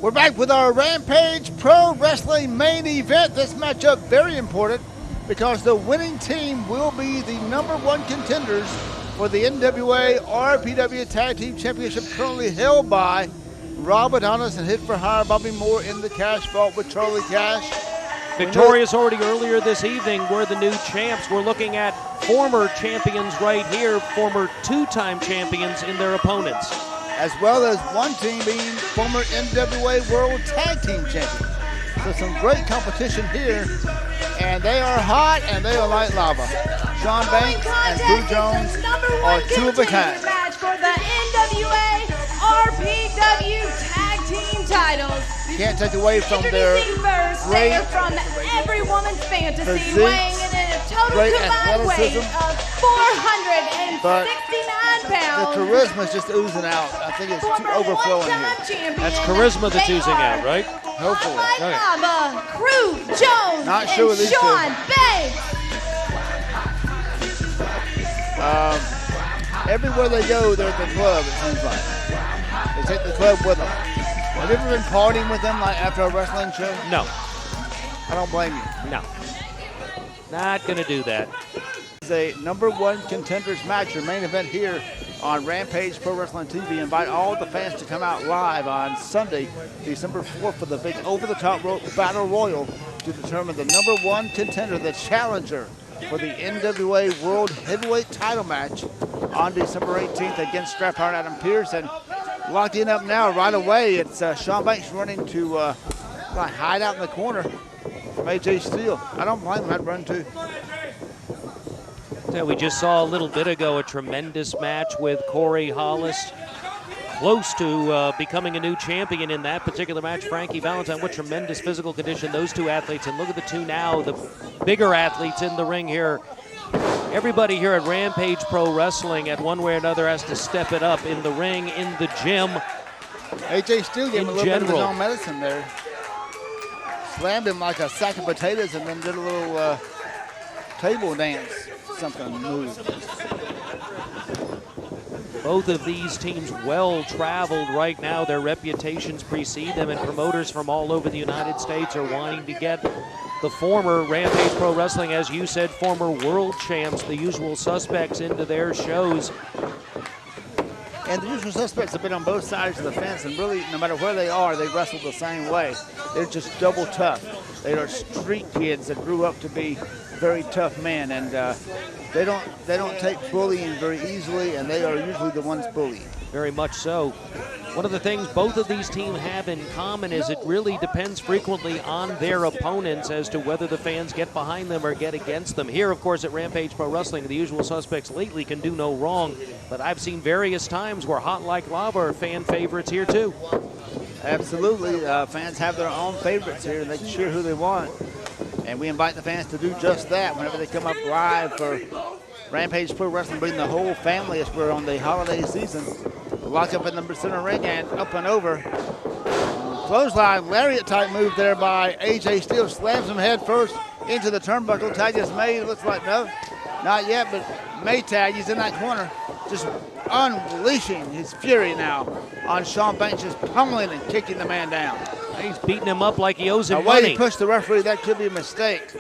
We're back with our Rampage Pro Wrestling main event. This matchup very important because the winning team will be the #1 contenders for the NWA RPW Tag Team Championship, currently held by Rob Adonis and Hit for Hire Bobby Moore in the Cash Vault with Charlie Cash. Victorious already earlier this evening were the new champs. We're looking at former champions right here, former two-time champions in their opponents. As well as one team being former NWA World Tag Team Champions. So some great competition here, and they are hot and they are like lava. Shawn Banks and Drew Jones are two of a kind. Match for the NWA RPW Tag Team titles. Can't take away from their first, great they are from every woman's fantasy, physique, weighing in a total great combined weight athleticism, of 469 pounds. The charisma is just oozing out. I think it's too overflowing here. That's charisma that's oozing out, right? Hopefully. Lava, Crew, Jones, Not sure and with these Shawn Banks. Everywhere they go, they're at the club, it seems like. They take the club with them. Have you ever been partying with them like after a wrestling show? No. I don't blame you. No. Not going to do that. It's a #1 contenders match, your main event here on Rampage Pro Wrestling TV. Invite all the fans to come out live on Sunday, December 4th for the big over-the-top battle royal to determine the #1 contender, the challenger for the NWA World Heavyweight title match on December 18th against Strap-Iron Adam Pearce. And locking up now right away, it's Shawn Banks running to hide out in the corner from AJ Steele. I don't blame him, I'd run too. So we just saw a little bit ago a tremendous match with Corey Hollis. Close to becoming a new champion in that particular match. Frankie Valentine, what tremendous physical condition those two athletes. And look at the two now, the bigger athletes in the ring here. Everybody here at Rampage Pro Wrestling at one way or another has to step it up in the ring, in the gym. AJ Steele gave him a little bit of his own medicine there. Slammed him like a sack of potatoes and then did a little table dance. Something moved. Both of these teams well-traveled right now. Their reputations precede them, and promoters from all over the United States are wanting to get the former Rampage Pro Wrestling, as you said, former world champs, the usual suspects, into their shows. And the usual suspects have been on both sides of the fence, and really, no matter where they are, they wrestle the same way. They're just double tough. They are street kids that grew up to be very tough men, and they don't take bullying very easily, and they are usually the ones bullying. Very much so. One of the things both of these teams have in common is it really depends frequently on their opponents as to whether the fans get behind them or get against them. Here, of course, at Rampage Pro Wrestling, the usual suspects lately can do no wrong, but I've seen various times where Hot Like Lava are fan favorites here too. Absolutely. Fans have their own favorites here, and they can cheer who they want. And we invite the fans to do just that whenever they come up live for Rampage Pro Wrestling, bring the whole family as we're on the holiday season. Lock up in the center ring and up and over. Clothesline, lariat type move there by AJ Steele. Slams him head first into the turnbuckle. Tag is made. It looks like no, not yet, but Maytag, he's in that corner, just unleashing his fury now on Shawn Banks, just pummeling and kicking the man down. He's beating him up like he owes him money. The way money. he pushed the referee, that could be a mistake.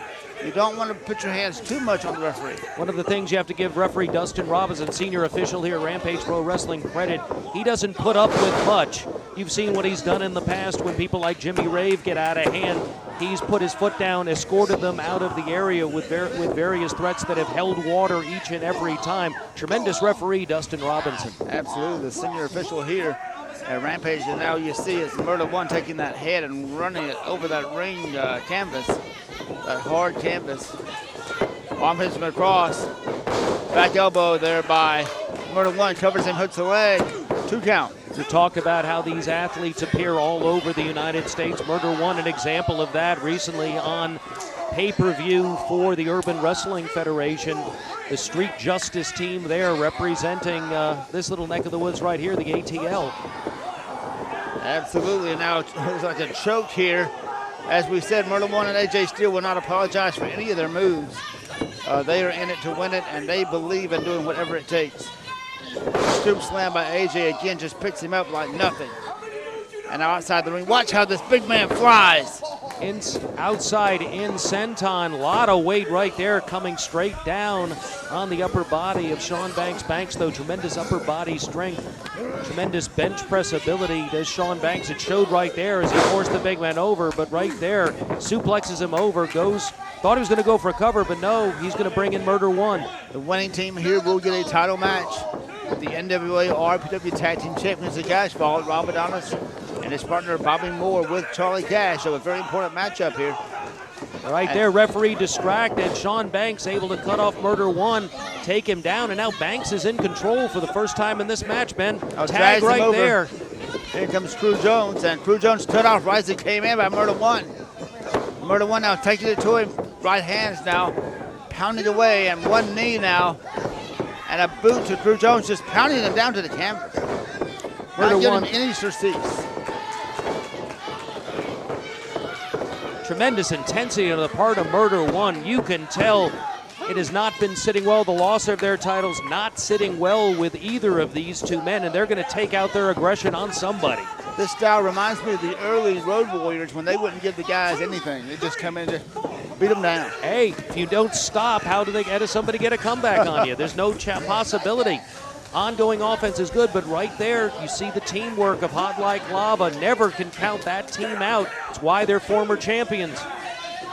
You don't want to put your hands too much on the referee. One of the things you have to give referee Dustin Robinson, senior official here at Rampage Pro Wrestling, credit. He doesn't put up with much. You've seen what he's done in the past when people like Jimmy Rave get out of hand. He's put his foot down, escorted them out of the area with various threats that have held water each and every time. Tremendous referee, Dustin Robinson. Absolutely, the senior official here at Rampage, and now you see it's Murder One taking that head and running it over that ring canvas, that hard canvas. Arm hits him across. Back elbow there by Murder One, covers him, hooks the leg. 2 count. To talk about how these athletes appear all over the United States. Murder One, an example of that recently on pay-per-view for the Urban Wrestling Federation. The Street Justice team there representing this little neck of the woods right here, the ATL. Absolutely, and now it's like a choke here. As we said, Murder One and AJ Steele will not apologize for any of their moves. They are in it to win it, and they believe in doing whatever it takes. Scoop slam by AJ again, just picks him up like nothing. And now outside the ring, watch how this big man flies. Outside in senton, a lot of weight right there coming straight down on the upper body of Shawn Banks. Banks, though, tremendous upper body strength, tremendous bench press ability does Shawn Banks. It showed right there as he forced the big man over, but right there, suplexes him over, thought he was going to go for a cover, but no, he's going to bring in Murder One. The winning team here will get a title match. The NWA RPW Tag Team Champions of Cash Ball, Rob Adonis and his partner Bobby Moore with Charlie Cash. So a very important matchup here. Right there, referee distracted. Shawn Banks able to cut off Murder One, take him down, and now Banks is in control for the first time in this match, Ben. Tag right there. Here comes Crew Jones, and Crew Jones cut off right as he came in by Murder One. Murder One now taking it to him. Right hands now, pounding away, and one knee now. And a boot to Crew Jones, just pounding him down to the canvas. Not giving him any surcease. Tremendous intensity on the part of Murder One. You can tell it has not been sitting well. The loss of their titles not sitting well with either of these two men, and they're going to take out their aggression on somebody. This style reminds me of the early Road Warriors when they wouldn't give the guys anything. They just come in and just beat them down. Hey, if you don't stop, how does somebody get a comeback on you? There's no possibility. Ongoing offense is good, but right there, you see the teamwork of Hot Like Lava. Never can count that team out. It's why they're former champions.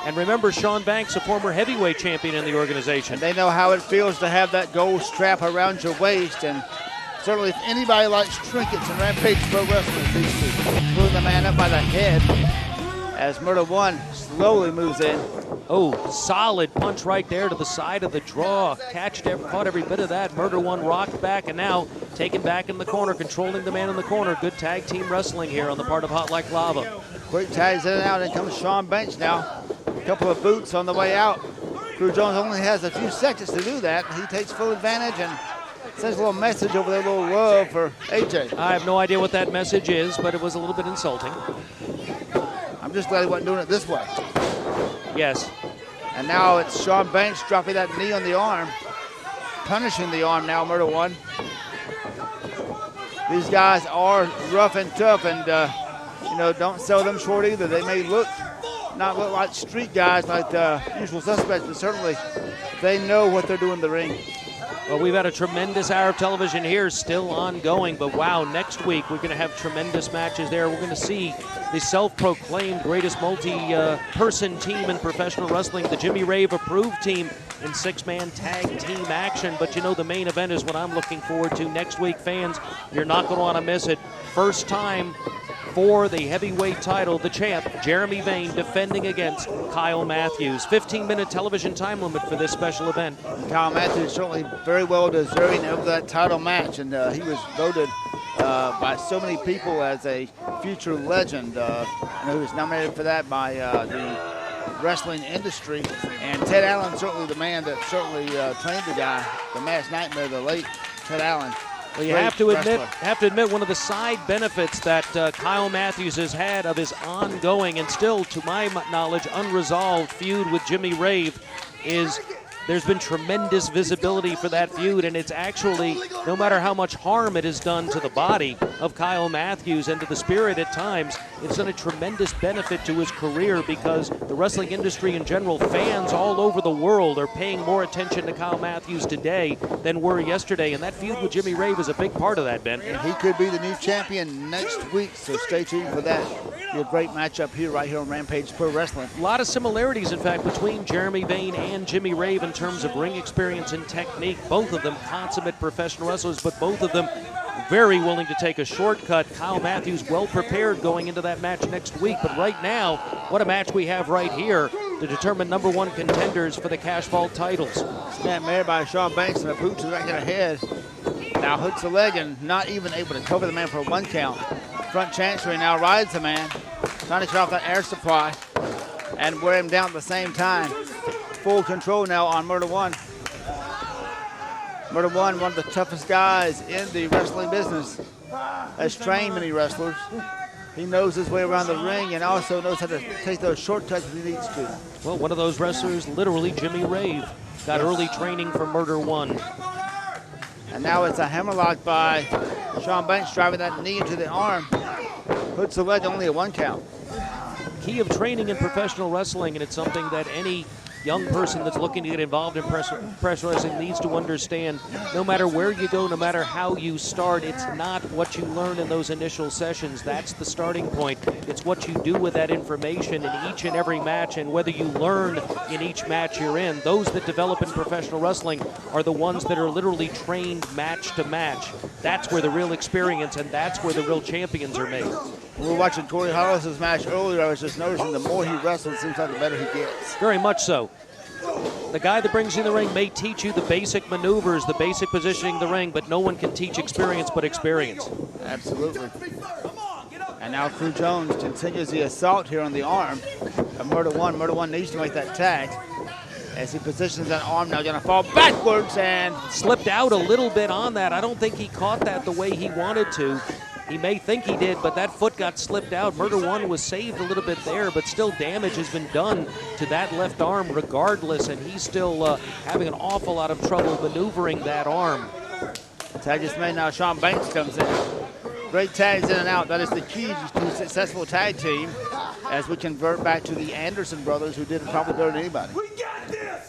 And remember, Shawn Banks, a former heavyweight champion in the organization. And they know how it feels to have that gold strap around your waist. And certainly if anybody likes trinkets and Rampage Pro Wrestling, these two. Pulling the man up by the head as Murder One slowly moves in. Oh, solid punch right there to the side of the draw. Caught every bit of that. Murder One rocked back and now taken back in the corner, controlling the man in the corner. Good tag team wrestling here on the part of Hot Like Lava. Quick tags in and out. In comes Shawn Banks now. A couple of boots on the way out. Crew Jones only has a few seconds to do that. He takes full advantage and sends a little message over there, a little love for AJ. I have no idea what that message is, but it was a little bit insulting. I'm just glad he wasn't doing it this way. Yes. And now it's Shawn Banks dropping that knee on the arm, punishing the arm now, Murder One. These guys are rough and tough, and don't sell them short either. They may not look like street guys like the usual suspects, but certainly they know what they're doing in the ring. Well, we've had a tremendous hour of television here, still ongoing, but wow, next week we're going to have tremendous matches there. We're going to see the self-proclaimed greatest multi-person team in professional wrestling, the Jimmy Rave approved team in six-man tag team action. But the main event is what I'm looking forward to next week, fans. You're not going to want to miss it. First time for the heavyweight title, the champ, Jeremy Vane, defending against Kyle Matthews. 15-minute television time limit for this special event. Kyle Matthews certainly very well deserving of that title match, and he was voted by so many people as a future legend. He was nominated for that by the wrestling industry, and Ted Allen, certainly the man that certainly trained the guy, the Mass Nightmare, the late Ted Allen. Well, you have to admit one of the side benefits that Kyle Matthews has had of his ongoing and still, to my knowledge, unresolved feud with Jimmy Rave is there's been tremendous visibility for that feud, and it's actually, no matter how much harm it has done to the body of Kyle Matthews and to the spirit at times, it's done a tremendous benefit to his career because the wrestling industry in general, fans all over the world are paying more attention to Kyle Matthews today than were yesterday, and that feud with Jimmy Rave is a big part of that, Ben. And he could be the new champion next week, so stay tuned for that. Be a great matchup here, right here on Rampage Pro Wrestling. A lot of similarities, in fact, between Jeremy Vane and Jimmy Rave in terms of ring experience and technique. Both of them consummate professional wrestlers, but both of them very willing to take a shortcut. Kyle Matthews well prepared going into that match next week. But right now, what a match we have right here to determine number one contenders for the Cash Vault titles. Snap mare by Shawn Banks and a boot to the back of the head. Now hooks the leg and not even able to cover the man for a one count. Front chancery now rides the man, trying to cut off that air supply and wear him down at the same time. Full control now on Murder One. Murder One of the toughest guys in the wrestling business. Has trained many wrestlers. He knows his way around the ring and also knows how to take those shortcuts if he needs to. Well, one of those wrestlers, literally Jimmy Rave, got early training from Murder One. And now it's a hammerlock by Shawn Banks, driving that knee into the arm. Puts the leg only a 1 count. Key of training in professional wrestling, and it's something that any young person that's looking to get involved in professional wrestling needs to understand. No matter where you go, no matter how you start, it's not what you learn in those initial sessions. That's the starting point. It's what you do with that information in each and every match, and whether you learn in each match you're in. Those that develop in professional wrestling are the ones that are literally trained match to match. That's where the real experience, and that's where the real champions are made. We were watching Corey Hollis' match earlier. I was just noticing the more he wrestles, it seems like the better he gets. Very much so. The guy that brings you in the ring may teach you the basic maneuvers, the basic positioning in the ring, but no one can teach experience but experience. Absolutely. And now Crew Jones continues the assault here on the arm of Murder One. Murder One needs to make that tag as he positions that arm now, going to fall backwards and slipped out a little bit on that. I don't think he caught that the way he wanted to. He may think he did, but that foot got slipped out. Murder One was saved a little bit there, but still damage has been done to that left arm regardless, and he's still having an awful lot of trouble maneuvering that arm. Tag is made now. Shawn Banks comes in. Great tags in and out. That is the key to a successful tag team as we convert back to the Anderson brothers, who did it probably better than anybody.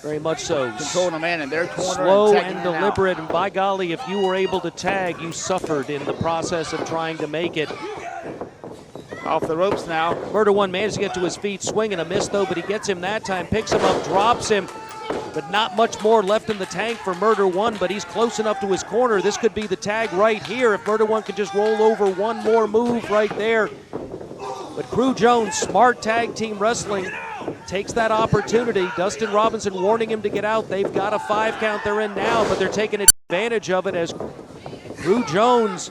Very much so. Controlling a man in their corner. Slow and deliberate, and by golly, if you were able to tag, you suffered in the process of trying to make it. Off the ropes now. Murder One managed to get to his feet, swing and a miss though, but he gets him that time, picks him up, drops him. But not much more left in the tank for Murder One, but he's close enough to his corner. This could be the tag right here if Murder One could just roll over one more move right there. But Crew Jones, smart tag team wrestling, takes that opportunity. Dustin Robinson warning him to get out. They've got a 5 count they're in now, but they're taking advantage of it as Crew Jones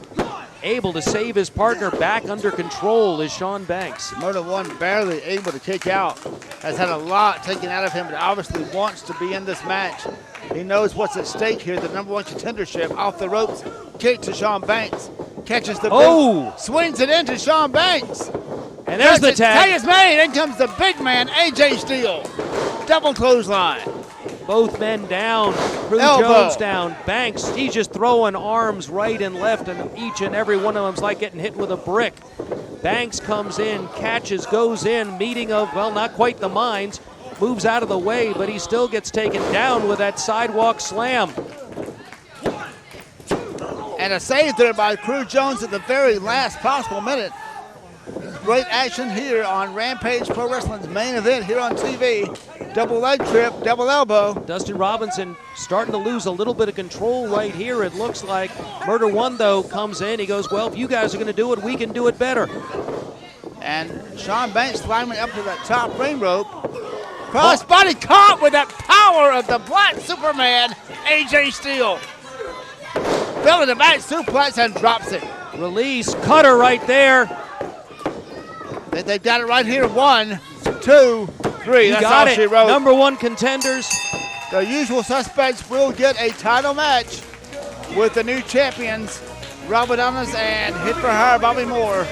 able to save his partner. Back under control is Shawn Banks. Murder One barely able to kick out. Has had a lot taken out of him, but obviously wants to be in this match. He knows what's at stake here, the #1 contendership. Off the ropes, kick to Shawn Banks. Catches the boot, swings it into Shawn Banks. And there's the tag. Tag is made. In comes the big man, AJ Steele. Double clothesline. Both men down. Crew Jones down. Banks, he's just throwing arms right and left, and each and every one of them's like getting hit with a brick. Banks comes in, catches, goes in, meeting of, well, not quite the minds, moves out of the way, but he still gets taken down with that sidewalk slam. And a save there by Crew Jones at the very last possible minute. Great action here on Rampage Pro Wrestling's main event here on TV. Double leg trip, double elbow. Dustin Robinson starting to lose a little bit of control right here, it looks like. Murder One, though, comes in. He goes, well, if you guys are going to do it, we can do it better. And Shawn Banks climbing up to that top ring rope. Crossbody caught with that power of the Black Superman, AJ Steele. Fell to the back suplex and drops it. Release, cutter right there. They've got it right here. 1, 2, 3. You That's got all it. she wrote. #1 contenders. The usual suspects will get a title match with the new champions, Robert Adonis and Hit for Hire Bobby Moore.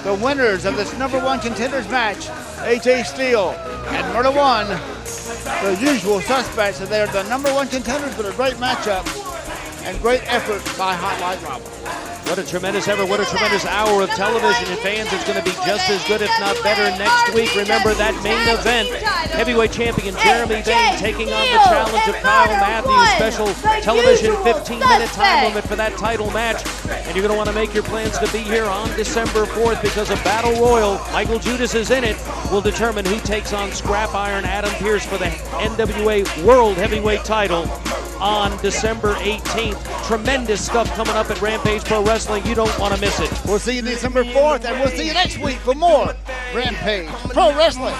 The winners of this #1 contenders match, AJ Steele and Murder One. The usual suspects, and they're the #1 contenders, but a great matchup and great effort by Hot Light Robert. What a tremendous effort, what a tremendous hour of television, and fans, it's going to be just as good, if not better, next week. Remember that main event, heavyweight champion Jeremy Bain taking on the challenge of Kyle Matthews. Special television 15-minute time limit for that title match. And you're going to want to make your plans to be here on December 4th because a Battle Royal, Michael Judas is in it, will determine who takes on Scrap Iron Adam Pearce for the NWA World Heavyweight title on December 18th. Tremendous stuff coming up at Rampage Pro Wrestling. You don't want to miss it. We'll see you December 4th, and we'll see you next week for more Rampage Pro Wrestling.